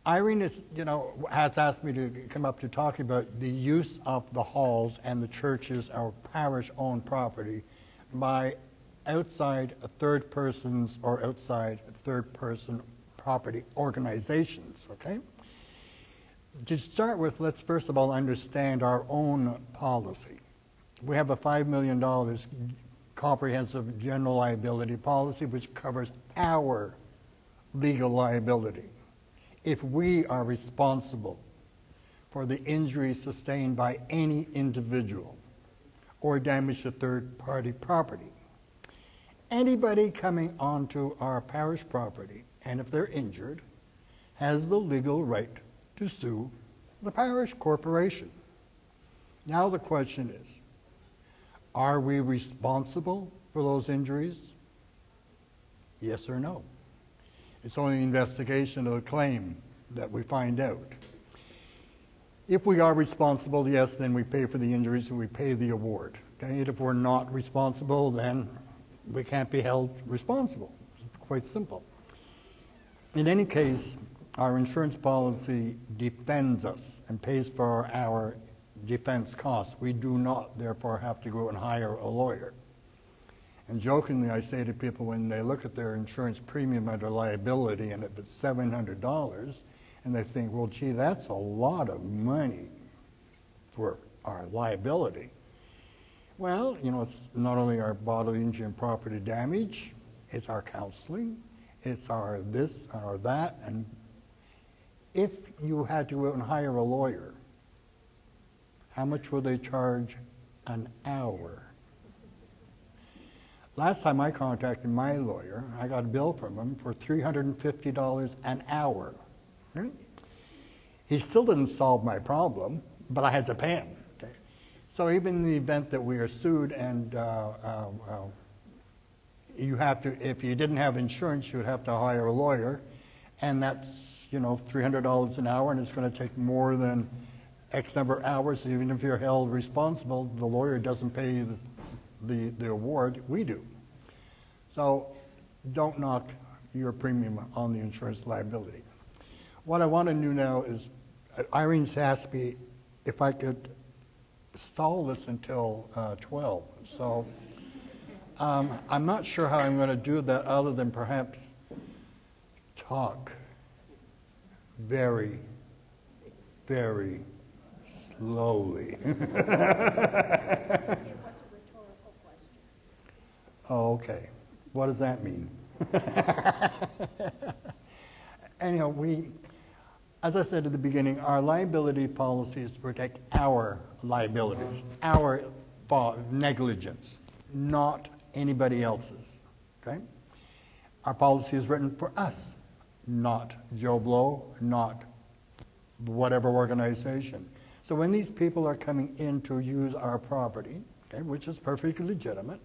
Irene has asked me to come up to talking about the use of the halls and the churches, our parish-owned property, by outside third persons or outside third-person property organizations, okay? To start with, let's first of all understand our own policy. We have a $5 million comprehensive general liability policy which covers our legal liability if we are responsible for the injury sustained by any individual or damage to third-party property. Anybody coming onto our parish property, and if they're injured, has the legal right to sue the parish corporation. Now the question is, are we responsible for those injuries? Yes or no? It's only the investigation of the claim that we find out. If we are responsible, yes, then we pay for the injuries and we pay the award. Okay? And if we're not responsible, then we can't be held responsible. It's quite simple. In any case, our insurance policy defends us and pays for our defense costs. We do not, therefore, have to go and hire a lawyer. And jokingly, I say to people when they look at their insurance premium under liability and if it's $700, and they think, well, gee, that's a lot of money for our liability. Well, it's not only our bodily injury and property damage, it's our counseling, it's our this, our that, and if you had to go and hire a lawyer, how much would they charge an hour? Last time I contacted my lawyer, I got a bill from him for $350 an hour. Right? He still didn't solve my problem, but I had to pay him. Okay? So even in the event that we are sued and you have to, if you didn't have insurance, you would have to hire a lawyer, and that's $300 an hour, and it's going to take more than X number of hours. Even if you're held responsible, the lawyer doesn't pay the award, we do. So don't knock your premium on the insurance liability. What I want to do now is, Irene's asked me if I could stall this until 12. So I'm not sure how I'm going to do that other than perhaps talk very, very slowly. Oh, okay. What does that mean? Anyhow, as I said at the beginning, our liability policy is to protect our liabilities, our negligence, not anybody else's. Okay? Our policy is written for us, not Joe Blow, not whatever organization. So when these people are coming in to use our property, okay, which is perfectly legitimate,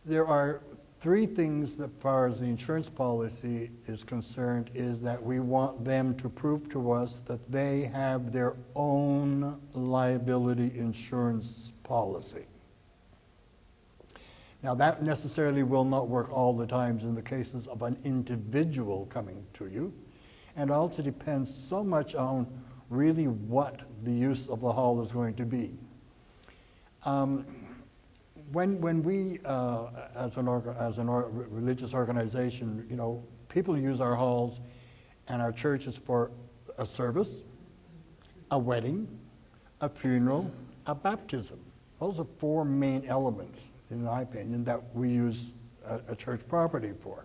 there are three things as far as the insurance policy is concerned, is that we want them to prove to us that they have their own liability insurance policy. Now that necessarily will not work all the times in the cases of an individual coming to you, and also depends so much on really what the use of the hall is going to be. When we, as a religious organization, people use our halls and our churches for a service, a wedding, a funeral, a baptism. Those are four main elements, in my opinion, that we use a church property for.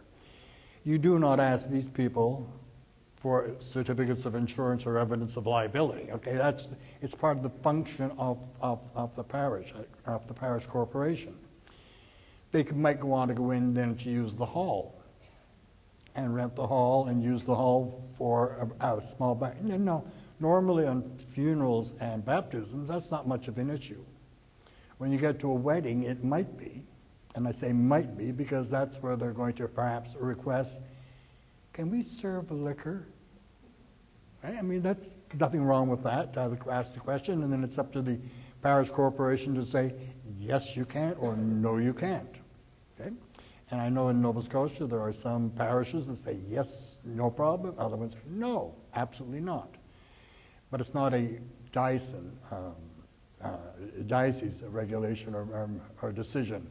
You do not ask these people for certificates of insurance or evidence of liability. Okay, it's part of the function of the parish corporation. They might go on to go in then to use the hall and rent the hall and use the hall for a small bank. No, normally on funerals and baptisms, that's not much of an issue. When you get to a wedding, it might be, and I say might be because that's where they're going to perhaps request, can we serve liquor? Right? I mean, that's nothing wrong with that. Ask the question, and then it's up to the parish corporation to say, yes, you can, or no, you can't. Okay? And I know in Nova Scotia there are some parishes that say, yes, no problem. Other ones, no, absolutely not. But it's not a diocese regulation or decision.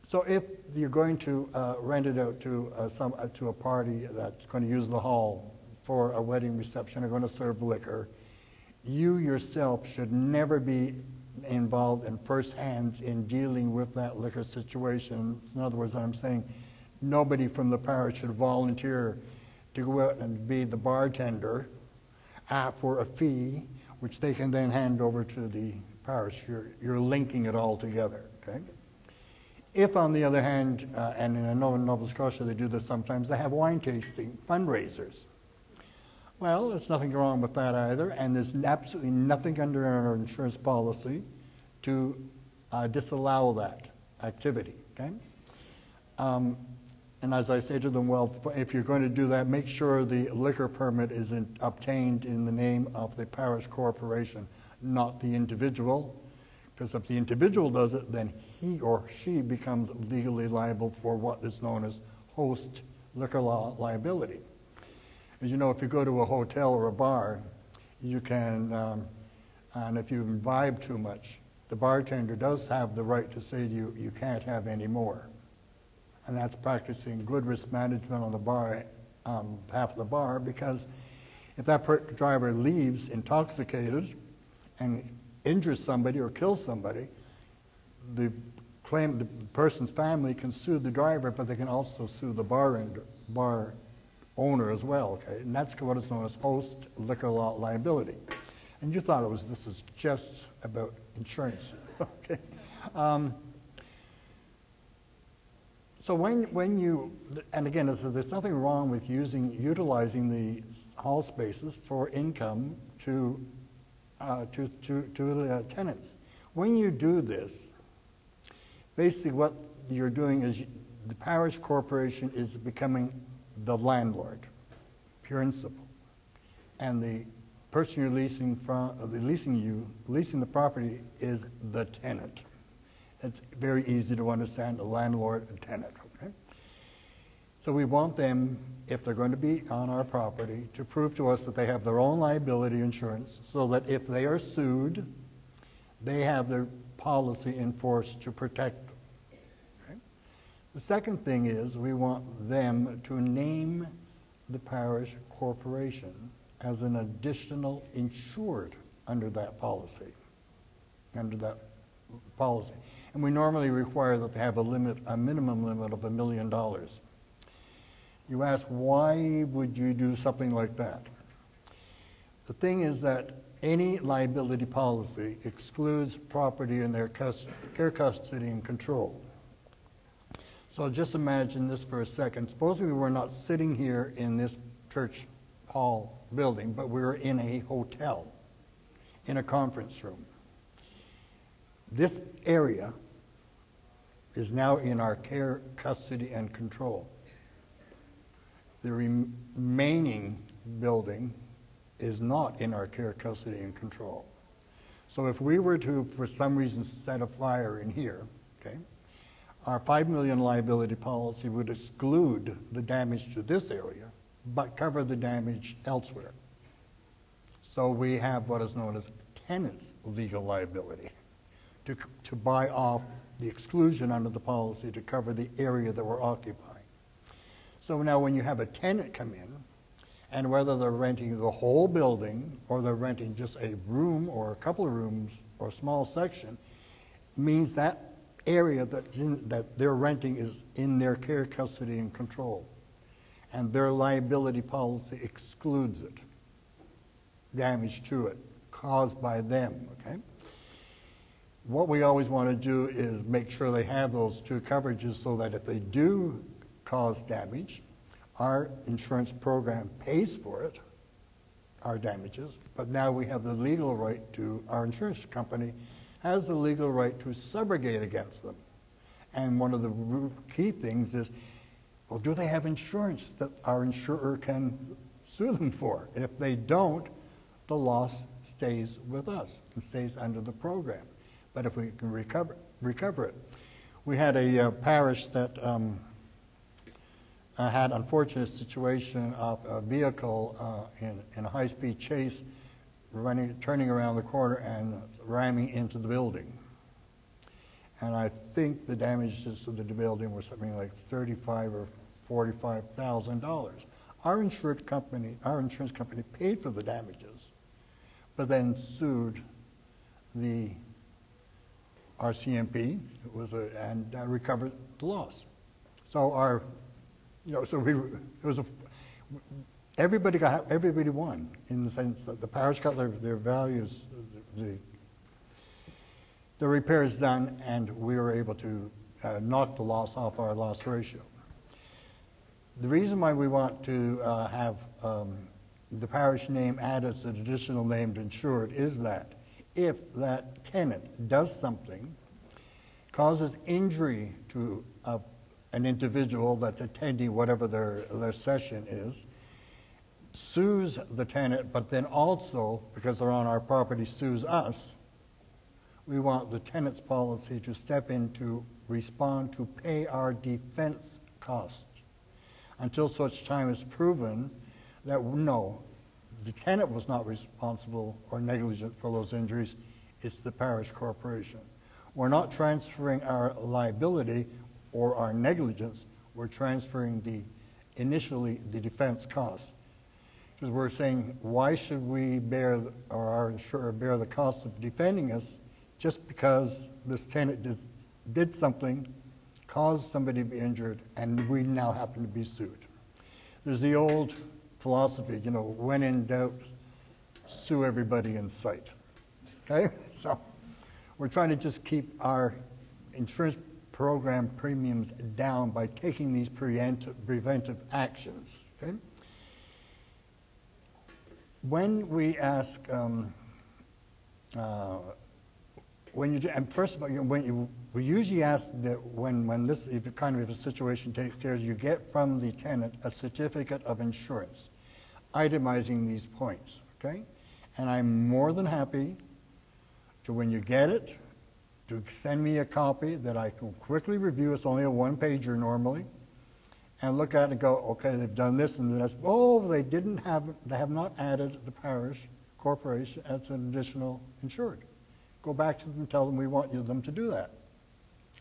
So if you're going to rent it out to a party that's going to use the hall for a wedding reception, or going to serve liquor, you yourself should never be involved in first hand in dealing with that liquor situation. In other words, I'm saying nobody from the parish should volunteer to go out and be the bartender for a fee, which they can then hand over to the parish. You're linking it all together, okay? If, on the other hand, and I know in Nova Scotia they do this sometimes, they have wine tasting fundraisers. Well, there's nothing wrong with that either, and there's absolutely nothing under our insurance policy to disallow that activity, okay? And as I say to them, well, if you're going to do that, make sure the liquor permit is obtained in the name of the parish corporation, not the individual. Because if the individual does it, then he or she becomes legally liable for what is known as host liquor law liability. As you know, if you go to a hotel or a bar, you can, and if you imbibe too much, the bartender does have the right to say to you, you can't have any more. And that's practicing good risk management on the bar, behalf of the bar, because if that driver leaves intoxicated and injures somebody or kills somebody, the person's family can sue the driver, but they can also sue the bar owner as well, okay? And that's what is known as host liquor law liability. And you thought this is just about insurance, okay? So when you, and again, there's nothing wrong with utilizing the hall spaces for income to the tenants. When you do this, basically what you're doing is the parish corporation is becoming the landlord, pure and simple, and the person you're leasing the property is the tenant. It's very easy to understand, a landlord and tenant, okay? So we want them, if they're going to be on our property, to prove to us that they have their own liability insurance, so that if they are sued, they have their policy enforced to protect them. Okay? The second thing is we want them to name the parish corporation as an additional insured under that policy. And we normally require that they have a minimum limit of $1 million. You ask, why would you do something like that? The thing is that any liability policy excludes property in their care, custody, and control. So just imagine this for a second. Suppose we were not sitting here in this church hall building, but we were in a hotel, in a conference room. This area is now in our care, custody, and control. The remaining building is not in our care, custody, and control. So if we were to, for some reason, set a fire in here, okay, our $5 million liability policy would exclude the damage to this area, but cover the damage elsewhere. So we have what is known as tenant's legal liability to buy off the exclusion under the policy to cover the area that we're occupying. So now when you have a tenant come in, and whether they're renting the whole building or they're renting just a room or a couple of rooms or a small section, means that area that they're renting is in their care, custody, and control. And their liability policy excludes it, damage to it, caused by them, okay? What we always want to do is make sure they have those two coverages so that if they do cause damage, our insurance program pays for it, our damages, but now we have the legal right to, our insurance company has the legal right to subrogate against them. And one of the key things is, well, do they have insurance that our insurer can sue them for? And if they don't, the loss stays with us and stays under the program. But if we can recover it. We had a parish that had unfortunate situation of a vehicle in a high-speed chase turning around the corner and ramming into the building. And I think the damages to the building were something like $35,000 or $45,000. Our insurance company paid for the damages, but then sued the RCMP. And recovered the loss. So everybody won in the sense that the parish got their values, the repairs done, and we were able to knock the loss off our loss ratio. The reason why we want to have the parish name added as an additional named insured is that if that tenant does something, causes injury to an individual that's attending whatever their session is, sues the tenant, but then also, because they're on our property, sues us, we want the tenant's policy to step in to respond to pay our defense costs until such time is proven that no, the tenant was not responsible or negligent for those injuries, it's the parish corporation. We're not transferring our liability or our negligence, we're transferring initially the defense costs. Because we're saying, why should we or our insurer bear the cost of defending us just because this tenant did something, caused somebody to be injured, and we now happen to be sued? There's the old philosophy, when in doubt, sue everybody in sight. Okay? So we're trying to just keep our insurance program premiums down by taking these preventive actions. Okay? When we ask, first of all, we usually ask that when this if a situation takes place, you get from the tenant a certificate of insurance, itemizing these points. Okay, and I'm more than happy to, when you get it, to send me a copy that I can quickly review. It's only a one-pager normally, and look at it and go, okay, they've done this and this. Oh, they have not added the parish corporation as an additional insured. Go back to them and tell them we want them to do that.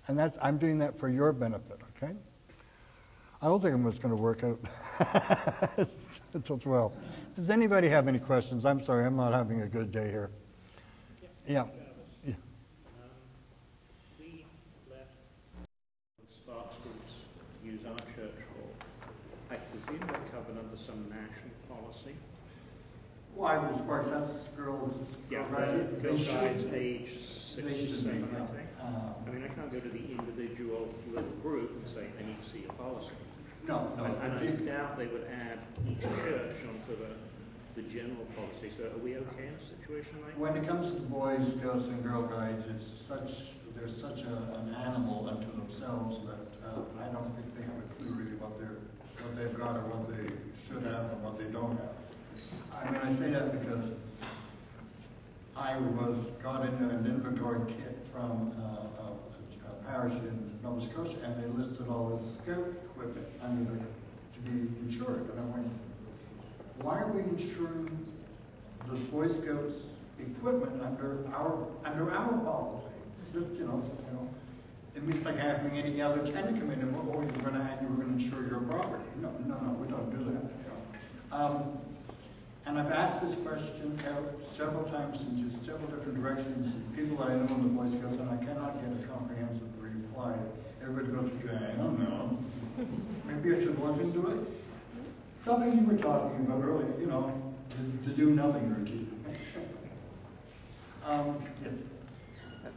And I'm doing that for your benefit, okay? I don't think it's going to work out until 12. Does anybody have any questions? I'm sorry, I'm not having a good day here. Yeah. Yeah. We let Sparks groups use our church hall. I presume they're covered under some national policy. Why was Sparks? That's girls. Yeah, girl guides age 6 to 7, I think. I mean, I can't go to the individual little group and say, I need to see your policy. No. And I doubt they would add each church onto the general policy. So are we okay in a situation like that? When it comes to the Boys, Scouts, and Girl Guides, they're such an animal unto themselves that I don't think they have a clue really what they've got or what they should have and what they don't have. I mean, I say that because I got in an inventory kit from a parish in Nova Scotia, and they listed all this scout equipment to be insured. And I went, why are we insuring the Boy Scouts equipment under our policy? Just it makes like having any other tenant come in and you're going to insure your property. No, we don't do that. And I've asked this question several times in just several different directions. People that I know in the Boy Scouts, and I cannot get a comprehensive reply. Everybody goes, I don't know. Maybe I should look into it. Something you were talking about earlier, to do nothing routine. Yes.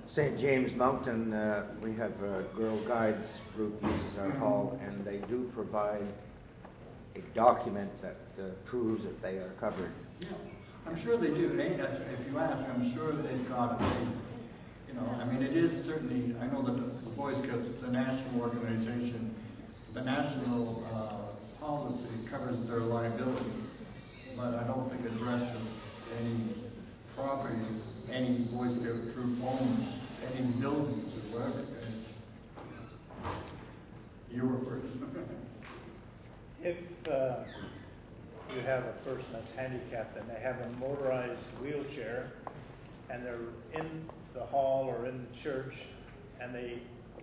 St. James Mountain, we have a Girl Guides group uses our hall, and they do provide a document that proves that they are covered. Yeah, I'm sure they do. If you ask, I'm sure they've got it. I mean, it is certainly, I know that the Boy Scouts, it's a national organization. The national policy covers their liability, but I don't think it addresses any property any Boy Scout troop owns, any buildings or whatever. If you have a person that's handicapped and they have a motorized wheelchair and they're in the hall or in the church and they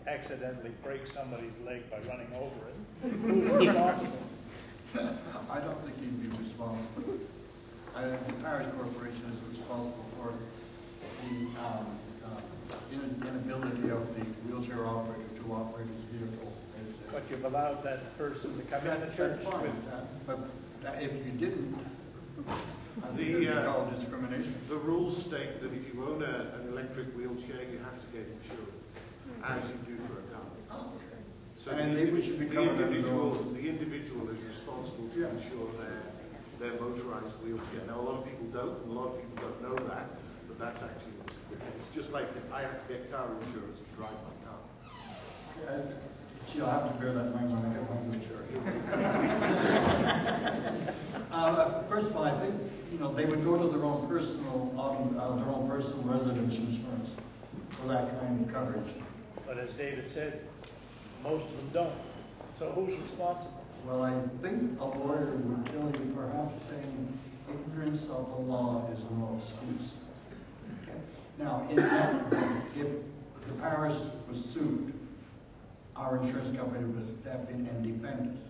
accidentally break somebody's leg by running over it, who's responsible? I don't think he'd be responsible. The parish corporation is responsible for the inability of the wheelchair operator to operate his vehicle. But you've allowed that person to come in the church That's fine, with... but if you didn't, I think it would be called discrimination. The rules state that if you own an electric wheelchair, you have to get insurance, as you do for a car. So And they should be covered under the law. the individual is responsible to ensure their motorized wheelchair. Now, a lot of people don't, and a lot of people don't know that, but that's actually it's just like I have to get car insurance to drive my car. She'll have to bear that in mind when I get my wheelchair. First of all, I think they would go to their own personal residence insurance for that kind of coverage. But as David said, most of them don't. So who's responsible? Well, I think a lawyer would tell you perhaps saying ignorance of the law is no excuse. Okay? Now, in that event, if the parish was sued, our insurance company would step in and defend us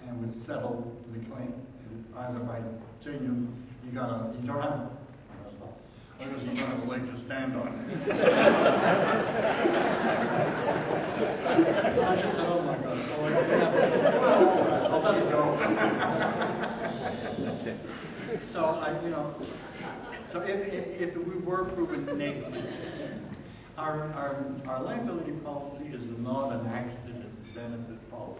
and would settle the claim. And either by saying you don't have a leg to stand on. I just said, oh my God, I'll let it go. So if we were proven negligent, our liability policy is not an accident benefit policy.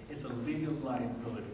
It's a legal liability